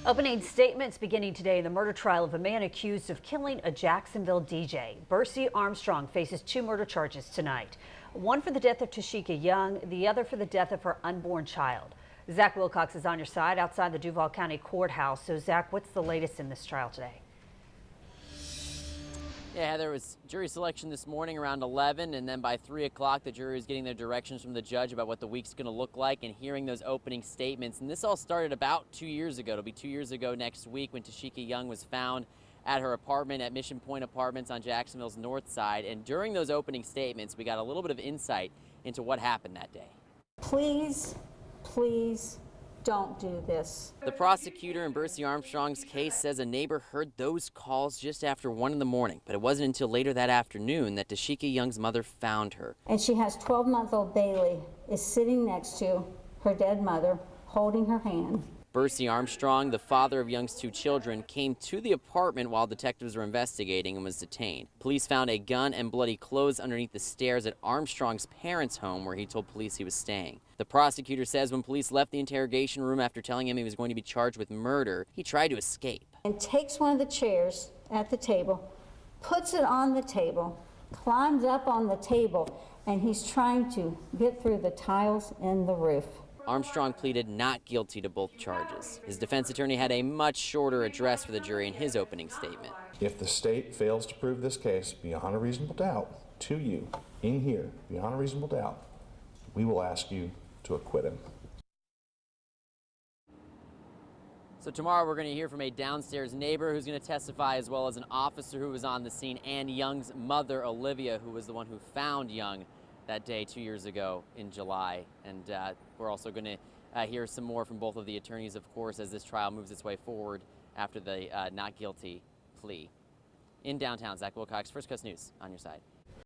Opening statements beginning today in the murder trial of a man accused of killing a Jacksonville DJ. Bursey Armstrong faces 2 murder charges tonight. One for the death of Tasheka Young, the other for the death of her unborn child. Zach Wilcox is on your side outside the Duval County Courthouse. So Zach, what's the latest in this trial today? Yeah, there was jury selection this morning around 11, and then by 3 o'clock, the jury was getting their directions from the judge about what the week's going to look like and hearing those opening statements. And this all started about 2 years ago. It'll be 2 years ago next week when Tasheka Young was found at her apartment at Mission Point Apartments on Jacksonville's north side. And during those opening statements, we got a little bit of insight into what happened that day. Please, please don't do this. The prosecutor in Bursey Armstrong's case says a neighbor heard those calls just after 1 in the morning, but it wasn't until later that afternoon that Tasheka Young's mother found her. And she has 12-month-old Bailey is sitting next to her dead mother, holding her hand. Bursey Armstrong, the father of Young's 2 children, came to the apartment while detectives were investigating and was detained. Police found a gun and bloody clothes underneath the stairs at Armstrong's parents' home, where he told police he was staying. The prosecutor says when police left the interrogation room after telling him he was going to be charged with murder, he tried to escape. And takes one of the chairs at the table, puts it on the table, climbs up on the table, and he's trying to get through the tiles in the roof. Armstrong pleaded not guilty to both charges. His defense attorney had a much shorter address for the jury in his opening statement. If the state fails to prove this case beyond a reasonable doubt to you, in here, beyond a reasonable doubt, we will ask you to acquit him. So tomorrow we're going to hear from a downstairs neighbor who's going to testify, as well as an officer who was on the scene, and Young's mother, Olivia, who was the one who found Young that day 2 years ago in July. And we're also going to hear some more from both of the attorneys, of course, as this trial moves its way forward after the not guilty plea. In downtown, Zach Wilcox, First Coast News, on your side.